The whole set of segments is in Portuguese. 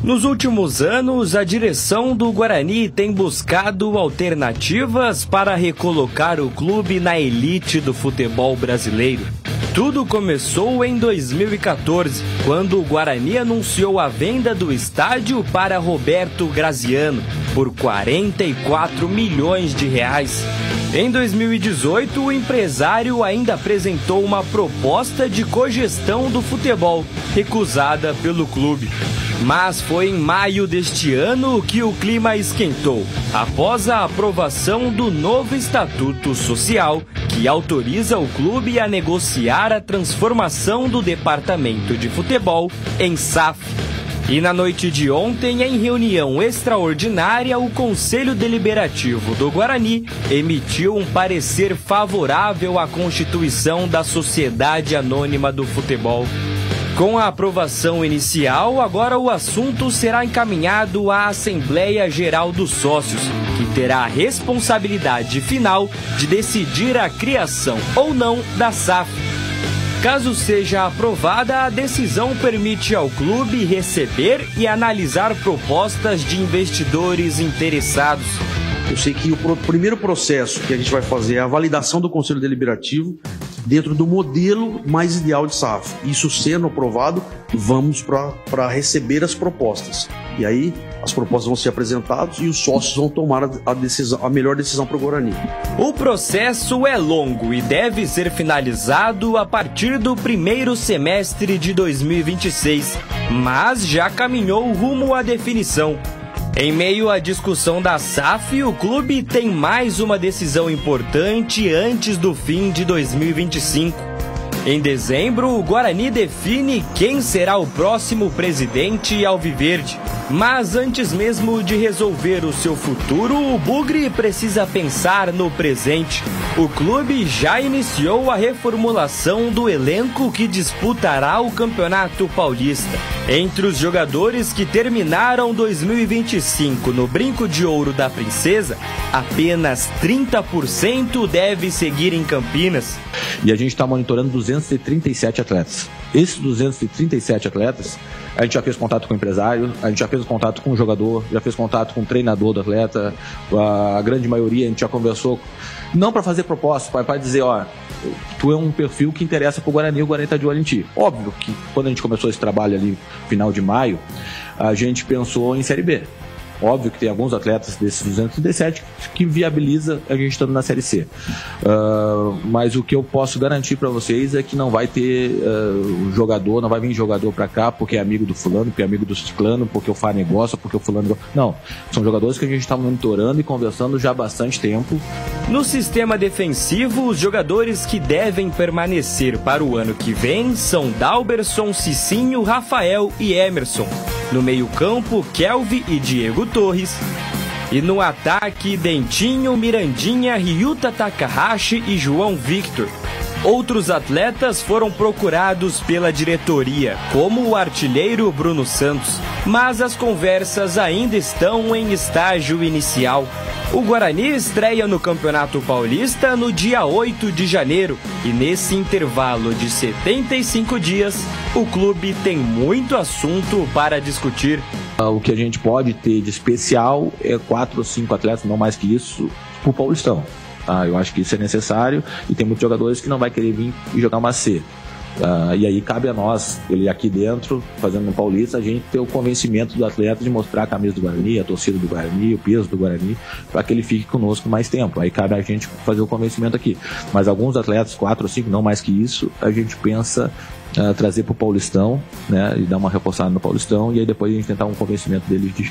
Nos últimos anos, a direção do Guarani tem buscado alternativas para recolocar o clube na elite do futebol brasileiro. Tudo começou em 2014, quando o Guarani anunciou a venda do estádio para Roberto Graziano por 44 milhões de reais. Em 2018, o empresário ainda apresentou uma proposta de cogestão do futebol, recusada pelo clube. Mas foi em maio deste ano que o clima esquentou, após a aprovação do novo Estatuto Social, que autoriza o clube a negociar a transformação do departamento de futebol em SAF. E na noite de ontem, em reunião extraordinária, o Conselho Deliberativo do Guarani emitiu um parecer favorável à constituição da Sociedade Anônima do Futebol. Com a aprovação inicial, agora o assunto será encaminhado à Assembleia Geral dos Sócios, que terá a responsabilidade final de decidir a criação ou não da SAF. Caso seja aprovada, a decisão permite ao clube receber e analisar propostas de investidores interessados. Eu sei que o primeiro processo que a gente vai fazer é a validação do Conselho Deliberativo dentro do modelo mais ideal de SAF. Isso sendo aprovado, vamos para receber as propostas. E aí as propostas vão ser apresentadas e os sócios vão tomar a melhor decisão para o Guarani. O processo é longo e deve ser finalizado a partir do primeiro semestre de 2026, mas já caminhou rumo à definição. Em meio à discussão da SAF, o clube tem mais uma decisão importante antes do fim de 2025. Em dezembro, o Guarani define quem será o próximo presidente alviverde. Mas antes mesmo de resolver o seu futuro, o Bugre precisa pensar no presente. O clube já iniciou a reformulação do elenco que disputará o Campeonato Paulista. Entre os jogadores que terminaram 2025 no Brinco de Ouro da Princesa, apenas 30% deve seguir em Campinas. E a gente está monitorando 237 atletas. Esses 237 atletas, a gente já fez contato com o empresário, a gente já fez contato com o jogador, já fez contato com o treinador do atleta, a grande maioria a gente já conversou, não para fazer proposta, para dizer, ó, tu é um perfil que interessa pro Guarani, o Guarani tá de olho em ti. Óbvio que quando a gente começou esse trabalho ali, final de maio, a gente pensou em Série B. Óbvio que tem alguns atletas desses 237 que viabiliza a gente estando na Série C. Mas o que eu posso garantir para vocês é que não vai ter jogador, não vai vir jogador para cá porque é amigo do fulano, porque é amigo do ciclano, porque o Fá negócio, porque o fulano... Não, são jogadores que a gente está monitorando e conversando já há bastante tempo. No sistema defensivo, os jogadores que devem permanecer para o ano que vem são Dalberson, Cicinho, Rafael e Emerson. No meio-campo, Kelvin e Diego Torres. E no ataque, Dentinho, Mirandinha, Ryuta Takahashi e João Victor. Outros atletas foram procurados pela diretoria, como o artilheiro Bruno Santos, mas as conversas ainda estão em estágio inicial. O Guarani estreia no Campeonato Paulista no dia 8 de janeiro e nesse intervalo de 75 dias, o clube tem muito assunto para discutir. O que a gente pode ter de especial é 4 ou 5 atletas, não mais que isso, pro Paulistão. Eu acho que isso é necessário e tem muitos jogadores que não vai querer vir e jogar uma C. E aí cabe a nós, ele aqui dentro, fazendo no Paulista, a gente ter o convencimento do atleta de mostrar a camisa do Guarani, a torcida do Guarani, o peso do Guarani, para que ele fique conosco mais tempo. Aí cabe a gente fazer o convencimento aqui. Mas alguns atletas, 4 ou 5, não mais que isso, a gente pensa trazer para o Paulistão, né, e dar uma reforçada no Paulistão, e aí depois a gente tentar um convencimento deles de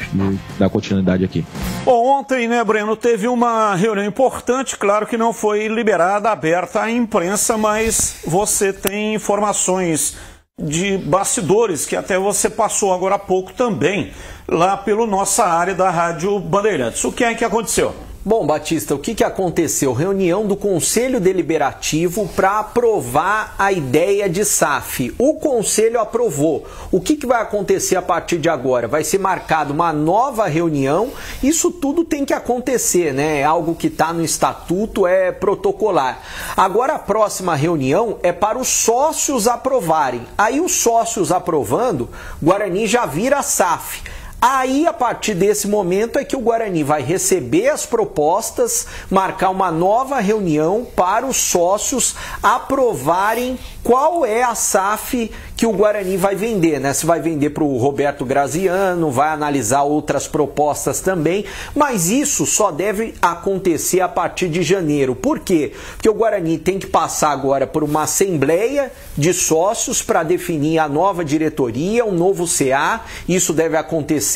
dar continuidade aqui. Bom, ontem, né, Breno, teve uma reunião importante, claro que não foi liberada, aberta à imprensa, mas você tem informações de bastidores que até você passou agora há pouco também, lá pela nossa área da Rádio Bandeirantes. O que é que aconteceu? Bom, Batista, o que aconteceu? Reunião do Conselho Deliberativo para aprovar a ideia de SAF. O Conselho aprovou. O que vai acontecer a partir de agora? Vai ser marcada uma nova reunião. Isso tudo tem que acontecer, né? É algo que está no estatuto, é protocolar. Agora a próxima reunião é para os sócios aprovarem. Aí os sócios aprovando, Guarani já vira SAF. Aí, a partir desse momento, é que o Guarani vai receber as propostas, marcar uma nova reunião para os sócios aprovarem qual é a SAF que o Guarani vai vender, né? Se vai vender para o Roberto Graziano, vai analisar outras propostas também, mas isso só deve acontecer a partir de janeiro. Por quê? Porque o Guarani tem que passar agora por uma assembleia de sócios para definir a nova diretoria, um novo CA, isso deve acontecer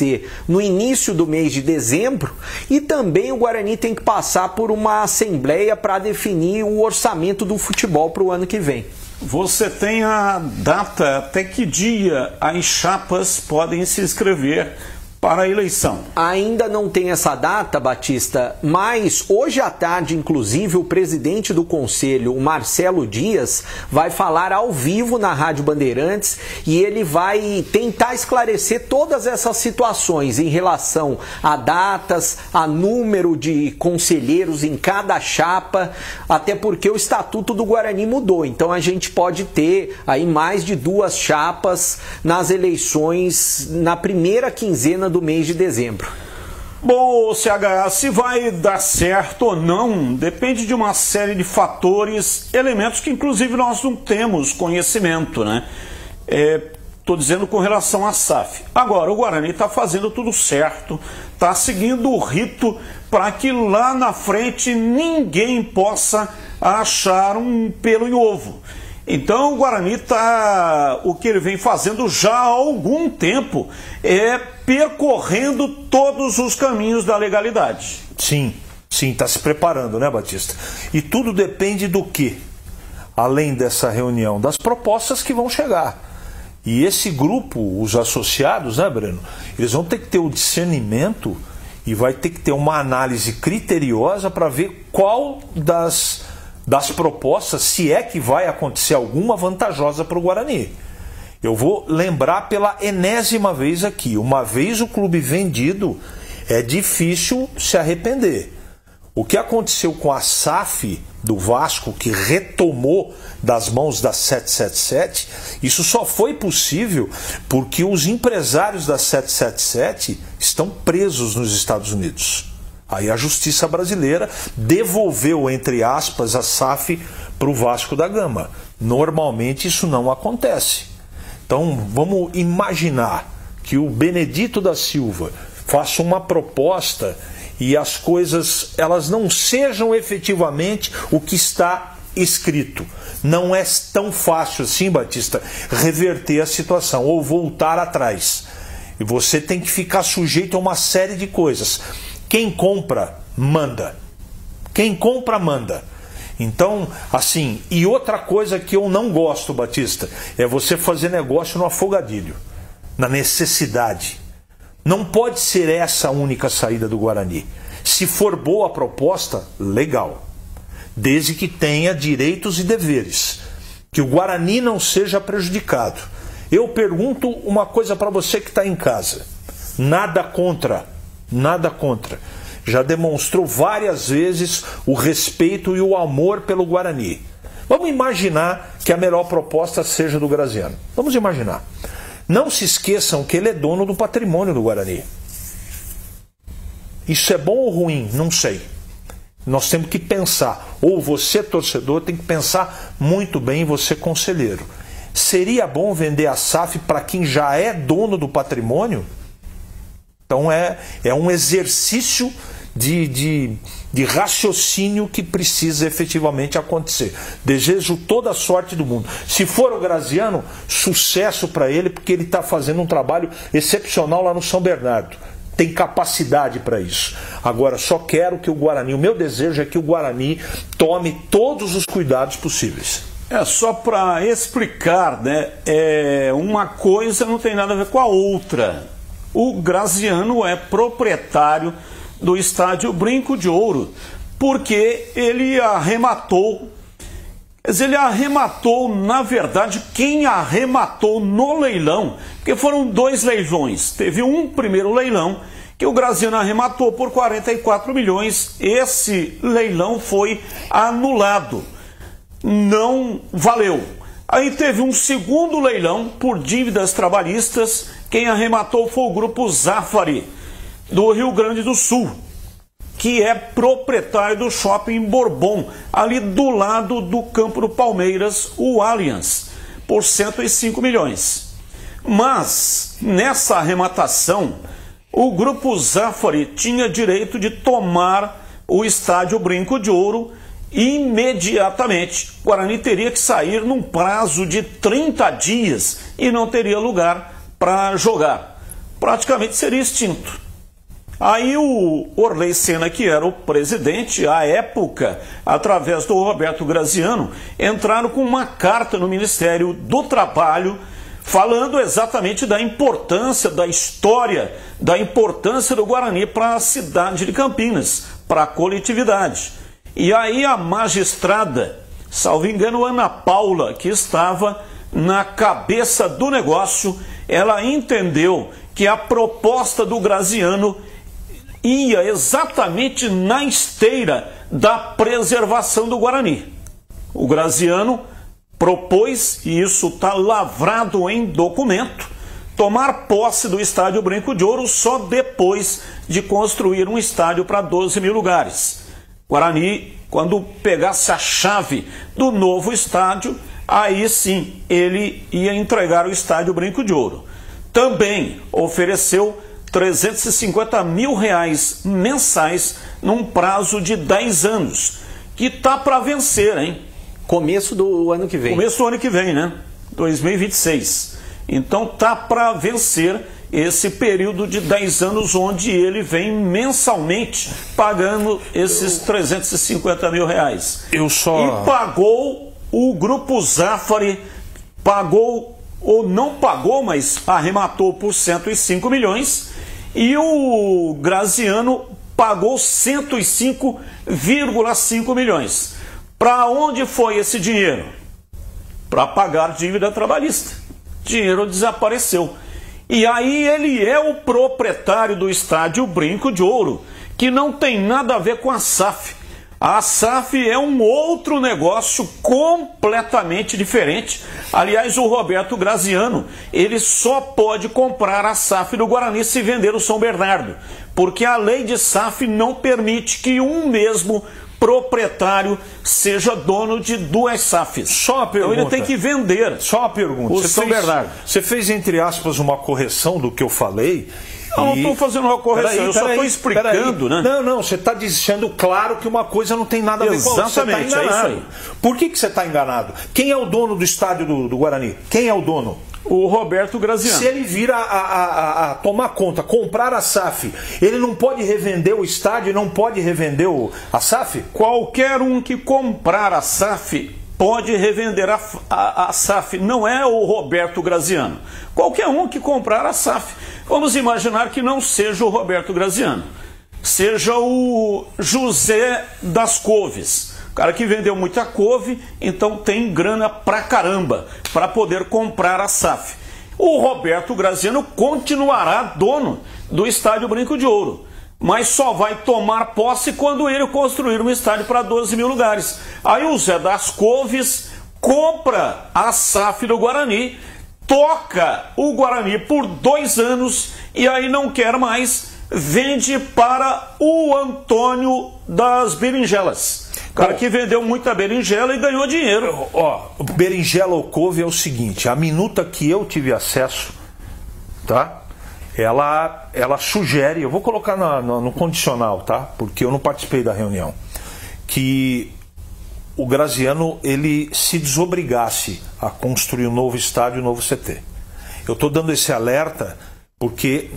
no início do mês de dezembro, e também o Guarani tem que passar por uma assembleia para definir o orçamento do futebol para o ano que vem. Você tem a data, até que dia as chapas podem se inscrever para a eleição? Ainda não tem essa data, Batista, mas hoje à tarde, inclusive, o presidente do Conselho, o Marcelo Dias, vai falar ao vivo na Rádio Bandeirantes e ele vai tentar esclarecer todas essas situações em relação a datas, a número de conselheiros em cada chapa, até porque o Estatuto do Guarani mudou, então a gente pode ter aí mais de 2 chapas nas eleições na primeira quinzena do mês de dezembro. Bom, CH, se vai dar certo ou não, depende de uma série de fatores, elementos que inclusive nós não temos conhecimento, né? Estou dizendo com relação à SAF. Agora, o Guarani está fazendo tudo certo, está seguindo o rito para que lá na frente ninguém possa achar um pelo em ovo. Então o Guarani o que ele vem fazendo já há algum tempo é percorrendo todos os caminhos da legalidade. Sim, está se preparando, né, Batista? E tudo depende do quê? Além dessa reunião, das propostas que vão chegar. E esse grupo, os associados, né, Breno? Eles vão ter que ter o discernimento e vai ter que ter uma análise criteriosa para ver qual das propostas, se é que vai acontecer alguma vantajosa para o Guarani. Eu vou lembrar pela enésima vez aqui, uma vez o clube vendido, é difícil se arrepender. O que aconteceu com a SAF do Vasco, que retomou das mãos da 777, isso só foi possível porque os empresários da 777 estão presos nos Estados Unidos. Aí a justiça brasileira devolveu, entre aspas, a SAF para o Vasco da Gama. Normalmente isso não acontece. Então vamos imaginar que o Benedito da Silva faça uma proposta e as coisas elas não sejam efetivamente o que está escrito. Não é tão fácil assim, Batista, reverter a situação ou voltar atrás. E você tem que ficar sujeito a uma série de coisas. Quem compra, manda. Quem compra, manda. Então, assim, e outra coisa que eu não gosto, Batista, é você fazer negócio no afogadilho, na necessidade. Não pode ser essa a única saída do Guarani. Se for boa a proposta, legal. Desde que tenha direitos e deveres. Que o Guarani não seja prejudicado. Eu pergunto uma coisa para você que está em casa. Nada contra. Nada contra. Já demonstrou várias vezes o respeito e o amor pelo Guarani. Vamos imaginar que a melhor proposta seja do Graziano. Vamos imaginar. Não se esqueçam que ele é dono do patrimônio do Guarani. Isso é bom ou ruim? Não sei. Nós temos que pensar. Ou você, torcedor, tem que pensar muito bem, você, conselheiro. Seria bom vender a SAF para quem já é dono do patrimônio? Então é um exercício de raciocínio que precisa efetivamente acontecer. Desejo toda a sorte do mundo. Se for o Graziano, sucesso para ele, porque ele está fazendo um trabalho excepcional lá no São Bernardo. Tem capacidade para isso. Agora, só quero que o Guarani, o meu desejo é que o Guarani tome todos os cuidados possíveis. Só para explicar, né? Uma coisa não tem nada a ver com a outra. O Graziano é proprietário do estádio Brinco de Ouro, porque ele arrematou. Ele arrematou, na verdade, quem arrematou no leilão, porque foram 2 leilões. Teve um primeiro leilão que o Graziano arrematou por 44 milhões. Esse leilão foi anulado. Não valeu. Aí teve um segundo leilão por dívidas trabalhistas. Quem arrematou foi o Grupo Zafari, do Rio Grande do Sul, que é proprietário do Shopping Bourbon, ali do lado do campo do Palmeiras, o Allianz, por 105 milhões. Mas, nessa arrematação, o Grupo Zafari tinha direito de tomar o estádio Brinco de Ouro imediatamente. O Guarani teria que sair num prazo de 30 dias e não teria lugar para jogar. Praticamente seria extinto. Aí o Orley Senna, que era o presidente à época, através do Roberto Graziano, entraram com uma carta no Ministério do Trabalho falando exatamente da importância, da história, da importância do Guarani para a cidade de Campinas, para a coletividade. E aí a magistrada, salvo engano, Ana Paula, que estava na cabeça do negócio, ela entendeu que a proposta do Graziano ia exatamente na esteira da preservação do Guarani. O Graziano propôs, e isso está lavrado em documento, tomar posse do estádio Brinco de Ouro só depois de construir um estádio para 12 mil lugares. Guarani, quando pegasse a chave do novo estádio, aí sim ele ia entregar o estádio Brinco de Ouro. Também ofereceu R$350 mil mensais num prazo de 10 anos, que tá para vencer, hein? Começo do ano que vem. Começo do ano que vem, né? 2026. Então tá para vencer esse período de 10 anos onde ele vem mensalmente pagando esses R$350 mil. E pagou o Grupo Zafari, pagou ou não pagou, mas arrematou por 105 milhões. E o Graziano pagou 105,5 milhões. Para onde foi esse dinheiro? Para pagar dívida trabalhista. Dinheiro desapareceu. E aí ele é o proprietário do estádio Brinco de Ouro, que não tem nada a ver com a SAF. A SAF é um outro negócio completamente diferente. Aliás, o Roberto Graziano, ele só pode comprar a SAF do Guarani se vender o São Bernardo, porque a lei de SAF não permite que um mesmo proprietário seja dono de 2 SAFs. Só uma pergunta. Então ele tem que vender. Só uma pergunta. O São Bernardo. Você fez, entre aspas, uma correção do que eu falei. Não estou fazendo uma correção, eu só estou explicando, né? Não, você está dizendo claro que uma coisa não tem nada a ver com a outra. Exatamente, você tá enganado. é isso aí. Por que você está enganado? Quem é o dono do estádio do Guarani? Quem é o dono? O Roberto Graziano. Se ele vir a tomar conta, comprar a SAF, ele não pode revender o estádio e não pode revender a SAF? Qualquer um que comprar a SAF pode revender a SAF, não é o Roberto Graziano. Qualquer um que comprar a SAF. Vamos imaginar que não seja o Roberto Graziano, seja o José das Couves, o cara que vendeu muita couve, então tem grana pra caramba para poder comprar a SAF. O Roberto Graziano continuará dono do estádio Brinco de Ouro, mas só vai tomar posse quando ele construir um estádio para 12 mil lugares. Aí o Zé das Couves compra a SAF do Guarani, toca o Guarani por 2 anos e aí não quer mais, vende para o Antônio das Berinjelas. O cara que vendeu muita berinjela e ganhou dinheiro. Berinjela ou couve é o seguinte, a minuta que eu tive acesso, tá? Ela sugere, eu vou colocar no condicional, tá? Porque eu não participei da reunião, que o Graziano ele se desobrigasse a construir um novo estádio, um novo CT. Eu estou dando esse alerta porque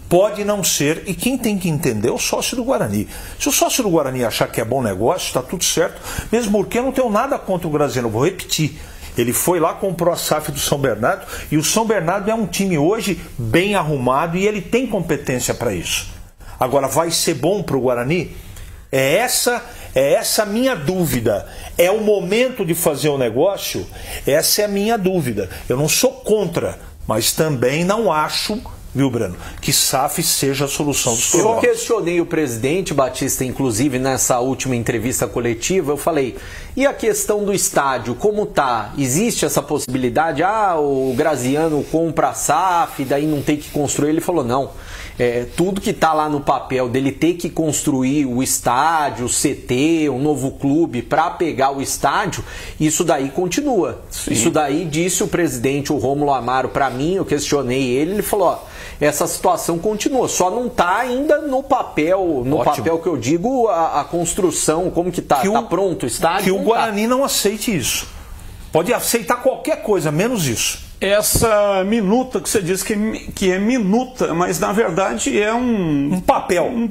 pode não ser, e quem tem que entender é o sócio do Guarani. Se o sócio do Guarani achar que é bom negócio, está tudo certo, mesmo porque eu não tenho nada contra o Graziano, eu vou repetir. Ele foi lá, comprou a SAF do São Bernardo, e o São Bernardo é um time hoje bem arrumado e ele tem competência para isso. Agora, vai ser bom para o Guarani? É essa a minha dúvida. É o momento de fazer o negócio? Essa é a minha dúvida. Eu não sou contra, mas também não acho, viu, Breno, que SAF seja a solução dos problemas. Eu questionei o presidente Batista, inclusive, nessa última entrevista coletiva. Eu falei, e a questão do estádio, como tá? Existe essa possibilidade? O Graziano compra a SAF, daí não tem que construir. Ele falou, não. Tudo que está lá no papel dele ter que construir o estádio, o CT, um novo clube para pegar o estádio, isso daí continua. Sim. Isso daí disse o presidente, o Rômulo Amaro, para mim, eu questionei ele falou, essa situação continua, só não está ainda no papel, papel que eu digo, a construção, como que está? Está pronto o estádio? Que o Guarani não aceite isso. Pode aceitar qualquer coisa, menos isso. Essa minuta que você diz que é minuta, mas na verdade é um papel, um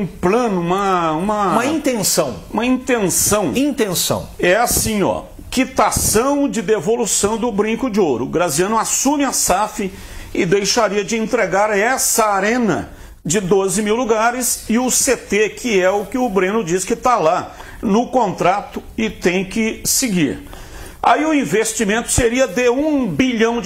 plano, uma intenção. Uma intenção. É assim, ó, quitação de devolução do Brinco de Ouro. O Graziano assume a SAF e deixaria de entregar essa arena de 12 mil lugares e o CT, que é o que o Breno diz que está lá no contrato e tem que seguir. Aí o investimento seria de R$1 bilhão,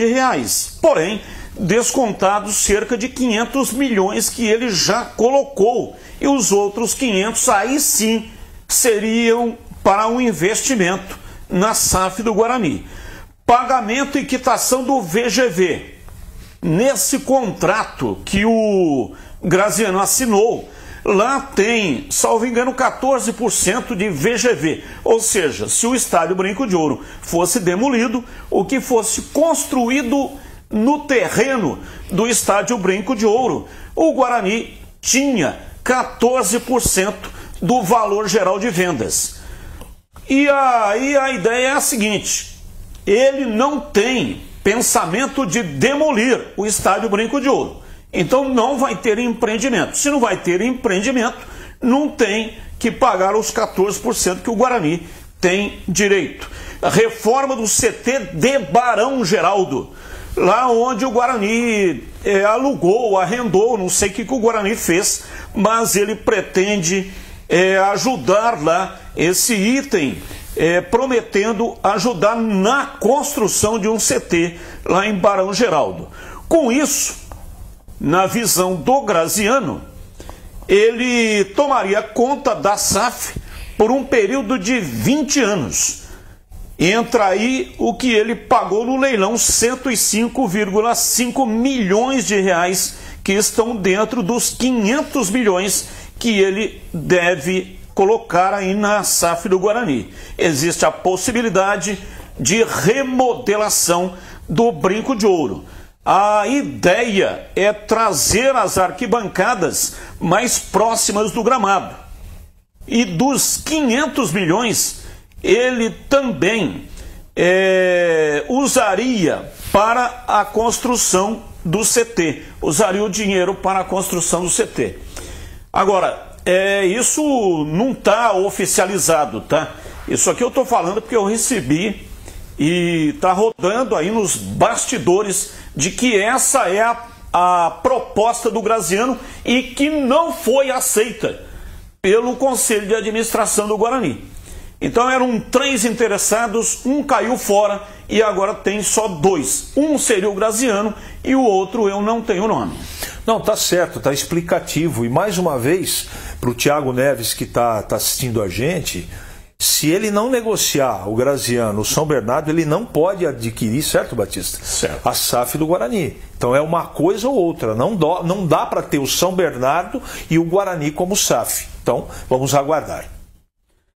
porém, descontados cerca de 500 milhões que ele já colocou. E os outros 500, aí sim, seriam para um investimento na SAF do Guarani. Pagamento e quitação do VGV. Nesse contrato que o Graziano assinou, lá tem, salvo engano, 14% de VGV. Ou seja, se o estádio Brinco de Ouro fosse demolido, o que fosse construído no terreno do estádio Brinco de Ouro, o Guarani tinha 14% do valor geral de vendas. E aí a ideia é a seguinte, ele não tem pensamento de demolir o estádio Brinco de Ouro. Então não vai ter empreendimento. Se não vai ter empreendimento, não tem que pagar os 14% que o Guarani tem direito. A reforma do CT de Barão Geraldo, lá onde o Guarani alugou, arrendou, não sei o que o Guarani fez, mas ele pretende ajudar lá esse item, prometendo ajudar na construção de um CT lá em Barão Geraldo. Com isso, na visão do Graziano, ele tomaria conta da SAF por um período de 20 anos. Entra aí o que ele pagou no leilão, 105,5 milhões de reais, que estão dentro dos 500 milhões que ele deve colocar aí na SAF do Guarani. Existe a possibilidade de remodelação do Brinco de Ouro. A ideia é trazer as arquibancadas mais próximas do gramado. E dos 500 milhões, ele também usaria para a construção do CT. Usaria o dinheiro para a construção do CT. Agora, isso não está oficializado, tá? Isso aqui eu estou falando porque eu recebi e está rodando aí nos bastidores de que essa é a proposta do Graziano e que não foi aceita pelo Conselho de Administração do Guarani. Então eram 3 interessados, um caiu fora e agora tem só 2. Um seria o Graziano e o outro eu não tenho nome. Não, tá certo, tá explicativo. E mais uma vez, para o Thiago Neves que tá assistindo a gente, se ele não negociar o Graziano, o São Bernardo, ele não pode adquirir, certo, Batista? Certo. A SAF do Guarani. Então é uma coisa ou outra. Não dá para ter o São Bernardo e o Guarani como SAF. Então vamos aguardar.